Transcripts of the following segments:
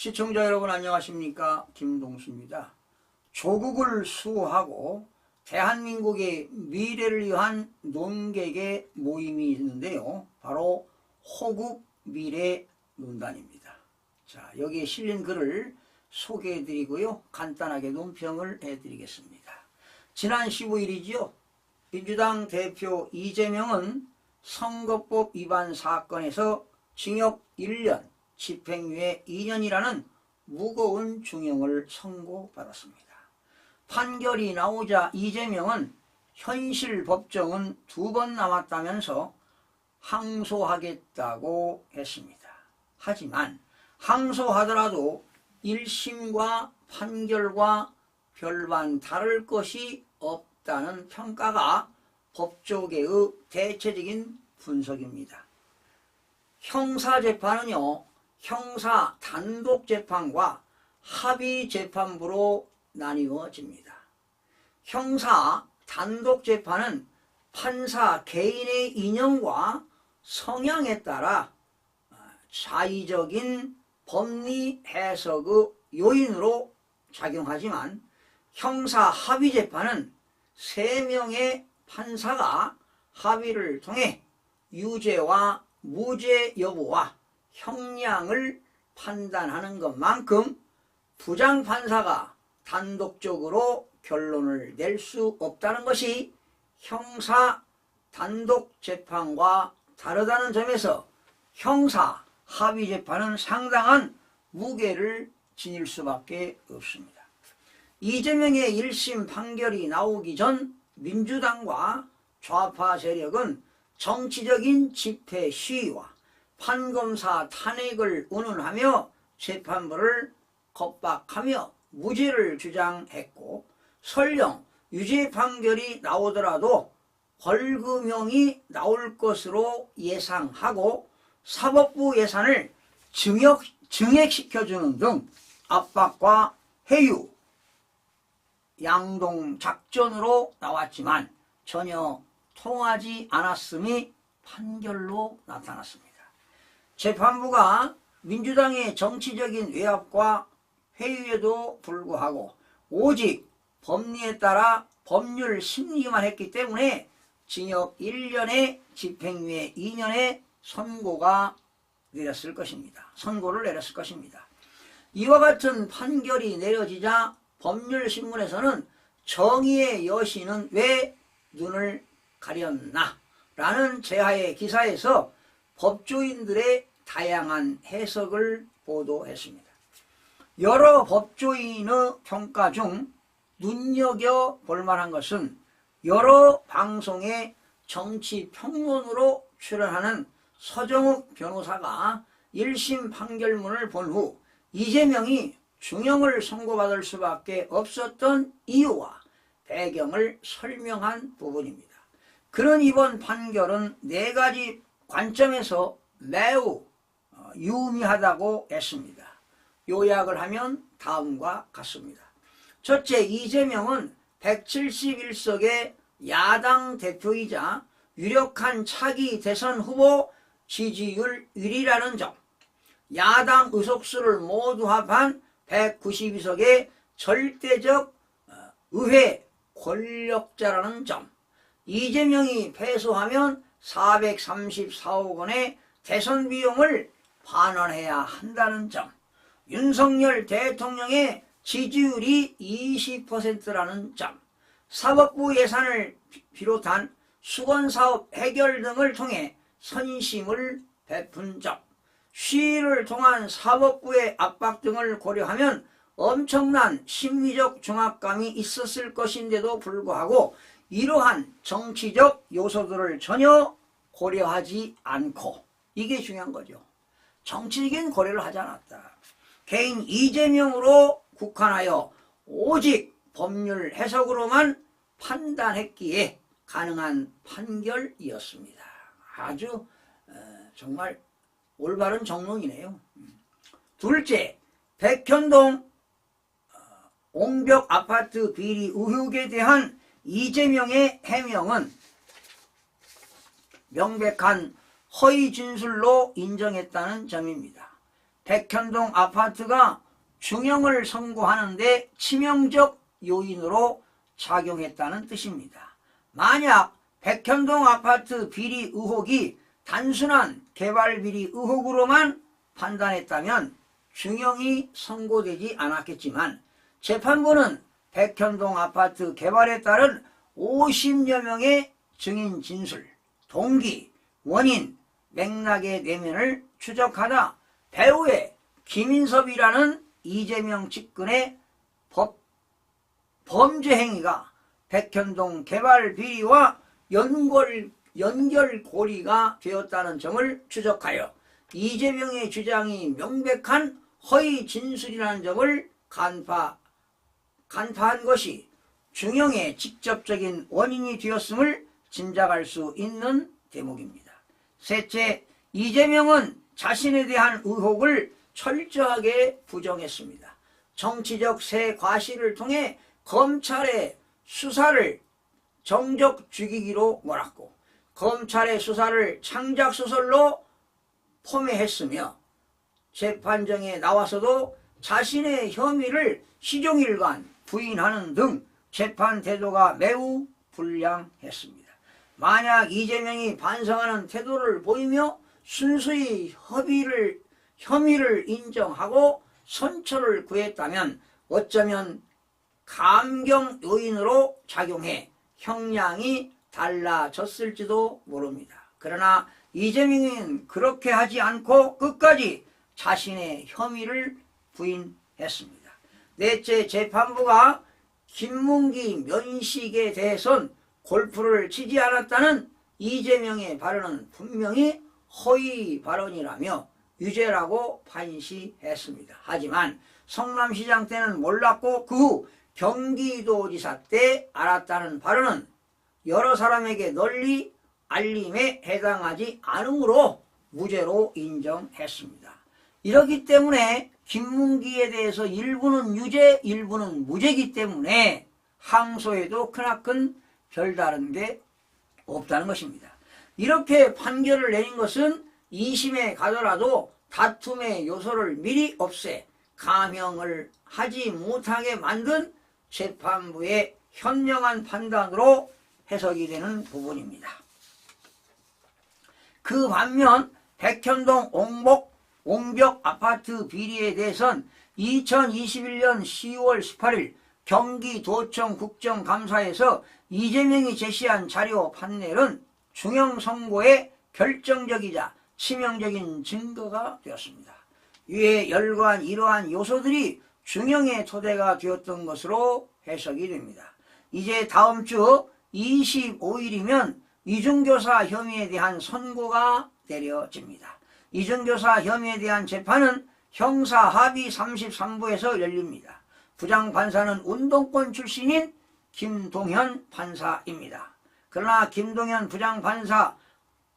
시청자 여러분 안녕하십니까? 김동수입니다. 조국을 수호하고 대한민국의 미래를 위한 논객의 모임이 있는데요. 바로 호국미래논단입니다. 자, 여기에 실린 글을 소개해드리고요. 간단하게 논평을 해드리겠습니다. 지난 15일이지요. 민주당 대표 이재명은 선거법 위반 사건에서 징역 1년, 집행유예 2년이라는 무거운 중형을 선고받았습니다. 판결이 나오자 이재명은 현실 법정은 2번 남았다면서 항소하겠다고 했습니다. 하지만 항소하더라도 1심과 판결과 별반 다를 것이 없다는 평가가 법조계의 대체적인 분석입니다. 형사재판은요, 형사 단독재판과 합의재판부로 나뉘어집니다. 형사 단독재판은 판사 개인의 이념과 성향에 따라 자의적인 법리 해석의 요인으로 작용하지만 형사 합의재판은 3명의 판사가 합의를 통해 유죄와 무죄 여부와 형량을 판단하는 것만큼 부장판사가 단독적으로 결론을 낼 수 없다는 것이 형사 단독재판과 다르다는 점에서 형사 합의재판은 상당한 무게를 지닐 수밖에 없습니다. 이재명의 1심 판결이 나오기 전 민주당과 좌파 세력은 정치적인 집회 시위와 판검사 탄핵을 운운하며 재판부를 겁박하며 무죄를 주장했고, 설령 유죄 판결이 나오더라도 벌금형이 나올 것으로 예상하고 사법부 예산을 증액시켜주는 등 압박과 해유, 양동 작전으로 나왔지만 전혀 통하지 않았음이 판결로 나타났습니다. 재판부가 민주당의 정치적인 외압과 회유에도 불구하고 오직 법리에 따라 법률 심리만 했기 때문에 징역 1년에 집행유예 2년의 선고를 내렸을 것입니다. 이와 같은 판결이 내려지자 법률신문에서는 정의의 여신은 왜 눈을 가렸나? 라는 제하의 기사에서 법조인들의 다양한 해석을 보도했습니다. 여러 법조인의 평가 중 눈여겨볼 만한 것은 여러 방송에 정치평론으로 출연하는 서정욱 변호사가 1심 판결문을 본 후 이재명이 중형을 선고받을 수밖에 없었던 이유와 배경을 설명한 부분입니다. 그는 이번 판결은 4가지 관점에서 매우 유의미하다고 했습니다. 요약을 하면 다음과 같습니다. 첫째, 이재명은 171석의 야당 대표이자 유력한 차기 대선 후보 지지율 1위라는 점, 야당 의석수를 모두 합한 192석의 절대적 의회 권력자라는 점, 이재명이 패소하면 434억 원의 대선 비용을 반환해야 한다는 점, 윤석열 대통령의 지지율이 20%라는 점, 사법부 예산을 비롯한 수건사업 해결 등을 통해 선심을 베푼 점, 시위를 통한 사법부의 압박 등을 고려하면 엄청난 심리적 중압감이 있었을 것인데도 불구하고 이러한 정치적 요소들을 전혀 고려하지 않고, 이게 중요한 거죠. 정치적인 고려를 하지 않았다. 개인 이재명으로 국한하여 오직 법률 해석으로만 판단했기에 가능한 판결이었습니다. 아주 정말 올바른 정론이네요. 둘째, 백현동 옹벽 아파트 비리 의혹에 대한 이재명의 해명은 명백한 허위 진술로 인정했다는 점입니다. 백현동 아파트가 중형을 선고하는데 치명적 요인으로 작용했다는 뜻입니다. 만약 백현동 아파트 비리 의혹이 단순한 개발 비리 의혹으로만 판단했다면 중형이 선고되지 않았겠지만 재판부는 백현동 아파트 개발에 따른 50여 명의 증인 진술, 동기, 원인, 맥락의 내면을 추적하다 배후에 김인섭이라는 이재명 측근의 범죄 행위가 백현동 개발 비리와 연결고리가 되었다는 점을 추적하여 이재명의 주장이 명백한 허위 진술이라는 점을 간파한 것이 중형의 직접적인 원인이 되었음을 짐작할 수 있는 대목입니다. 셋째, 이재명은 자신에 대한 의혹을 철저하게 부정했습니다. 정치적 새 과실을 통해 검찰의 수사를 정적 죽이기로 몰았고 검찰의 수사를 창작소설로 포매했으며 재판정에 나와서도 자신의 혐의를 시종일관 부인하는 등 재판 태도가 매우 불량했습니다. 만약 이재명이 반성하는 태도를 보이며 순수히 혐의를 인정하고 선처를 구했다면 어쩌면 감경 요인으로 작용해 형량이 달라졌을지도 모릅니다. 그러나 이재명은 그렇게 하지 않고 끝까지 자신의 혐의를 부인했습니다. 넷째, 재판부가 김문기 면식에 대해선 골프를 치지 않았다는 이재명의 발언은 분명히 허위 발언이라며 유죄라고 판시했습니다. 하지만 성남시장 때는 몰랐고 그 후 경기도지사 때 알았다는 발언은 여러 사람에게 널리 알림에 해당하지 않으므로 무죄로 인정했습니다. 이렇기 때문에 김문기에 대해서 일부는 유죄, 일부는 무죄이기 때문에 항소에도 크나큰 별다른 게 없다는 것입니다. 이렇게 판결을 내린 것은 2심에 가더라도 다툼의 요소를 미리 없애 감형을 하지 못하게 만든 재판부의 현명한 판단으로 해석이 되는 부분입니다. 그 반면 백현동 옹벽 아파트 비리에 대해선 2021년 10월 18일 경기도청 국정감사에서 이재명이 제시한 자료 판넬은 중형 선고의 결정적이자 치명적인 증거가 되었습니다. 이에 열거한 이러한 요소들이 중형의 토대가 되었던 것으로 해석이 됩니다. 이제 다음 주 25일이면 이중교사 혐의에 대한 선고가 내려집니다. 이중교사 혐의에 대한 재판은 형사합의 33부에서 열립니다. 부장판사는 운동권 출신인 김동현 판사입니다. 그러나 김동현 부장판사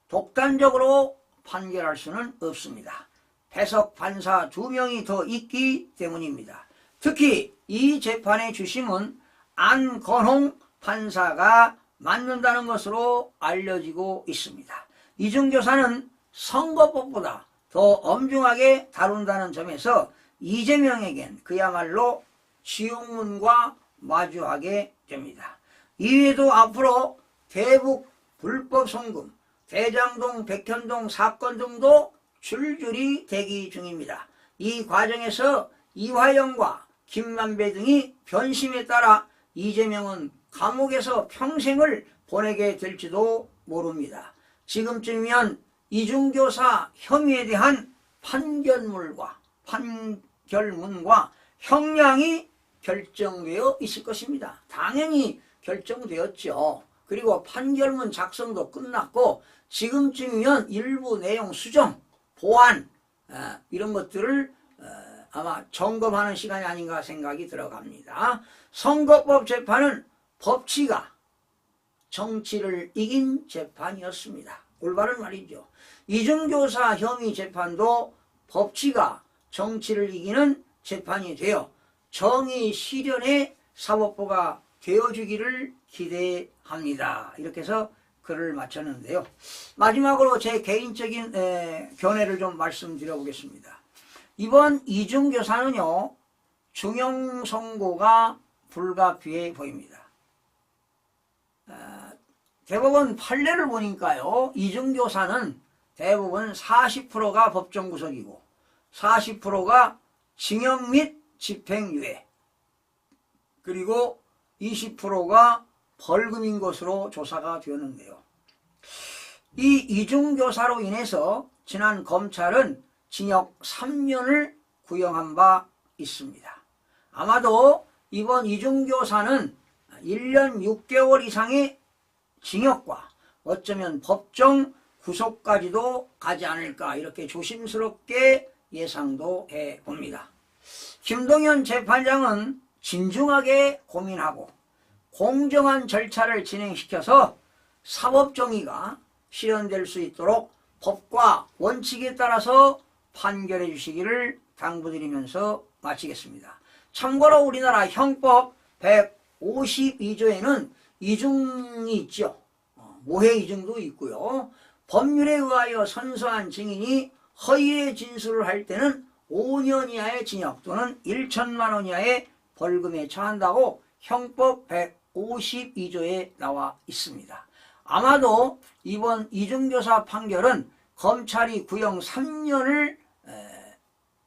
독단적으로 판결할 수는 없습니다. 배석 판사 2명이 더 있기 때문입니다. 특히 이 재판의 주심은 안건홍 판사가 맡는다는 것으로 알려지고 있습니다. 이중교사는 선거법보다 더 엄중하게 다룬다는 점에서 이재명에겐 그야말로 지옥문과 마주하게 됩니다. 이외에도 앞으로 대북 불법 송금, 대장동, 백현동 사건 등도 줄줄이 대기 중입니다. 이 과정에서 이화영과 김만배 등이 변심에 따라 이재명은 감옥에서 평생을 보내게 될지도 모릅니다. 지금쯤이면 이중교사 혐의에 대한 판결문과 형량이 결정되어 있을 것입니다. 당연히 결정되었죠. 그리고 판결문 작성도 끝났고 지금쯤이면 일부 내용 수정, 보완 이런 것들을 아마 점검하는 시간이 아닌가 생각이 들어갑니다. 선거법 재판은 법치가 정치를 이긴 재판이었습니다. 올바른 말이죠. 이중교사 혐의 재판도 법치가 정치를 이기는 재판이 되어 정의 실현의 사법부가 되어주기를 기대합니다. 이렇게 해서 글을 마쳤는데요. 마지막으로 제 개인적인 견해를 좀 말씀드려 보겠습니다. 이번 이중교사는요, 중형 선고가 불가피해 보입니다. 대법원 판례를 보니까요, 이중교사는 대부분 40%가 법정 구속이고 40%가 징역 및 집행유예, 그리고 20%가 벌금인 것으로 조사가 되었는데요. 이 이중교사로 인해서 지난 검찰은 징역 3년을 구형한 바 있습니다. 아마도 이번 이중교사는 1년 6개월 이상의 징역과 어쩌면 법정 구속까지도 가지 않을까, 이렇게 조심스럽게 예상도 해봅니다. 김동연 재판장은 진중하게 고민하고 공정한 절차를 진행시켜서 사법정의가 실현될 수 있도록 법과 원칙에 따라서 판결해 주시기를 당부드리면서 마치겠습니다. 참고로 우리나라 형법 152조에는 이중이 있죠. 모해 이중도 있고요. 법률에 의하여 선서한 증인이 허위의 진술을 할 때는 5년 이하의 징역 또는 1천만 원 이하의 벌금에 처한다고 형법 152조에 나와 있습니다. 아마도 이번 이중교사 판결은 검찰이 구형 3년을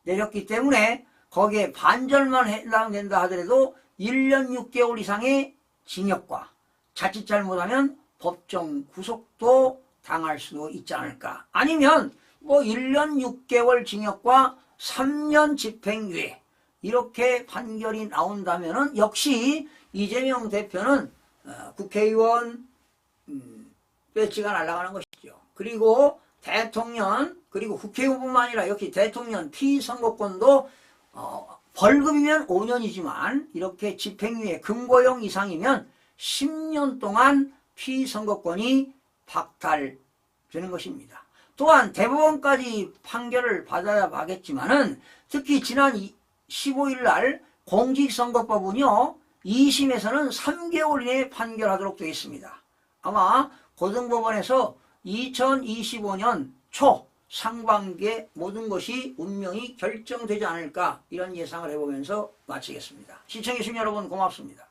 내렸기 때문에 거기에 반절만 해당된다 하더라도 1년 6개월 이상의 징역과 자칫 잘못하면 법정 구속도 당할 수도 있지 않을까. 아니면 뭐 1년 6개월 징역과 3년 집행유예, 이렇게 판결이 나온다면은 역시 이재명 대표는 국회의원 배지가 날아가는 것이죠. 그리고 대통령, 그리고 국회의원뿐만 아니라 역시 대통령 피선거권도 벌금이면 5년이지만 이렇게 집행유예 금고형 이상이면 10년 동안 피선거권이 박탈되는 것입니다. 또한 대법원까지 판결을 받아야 하겠지만은 특히 지난 15일 날 공직선거법은요, 2심에서는 3개월 이내에 판결하도록 되어 있습니다. 아마 고등법원에서 2025년 초 상반기에 모든 것이 운명이 결정되지 않을까, 이런 예상을 해보면서 마치겠습니다. 시청해주신 여러분 고맙습니다.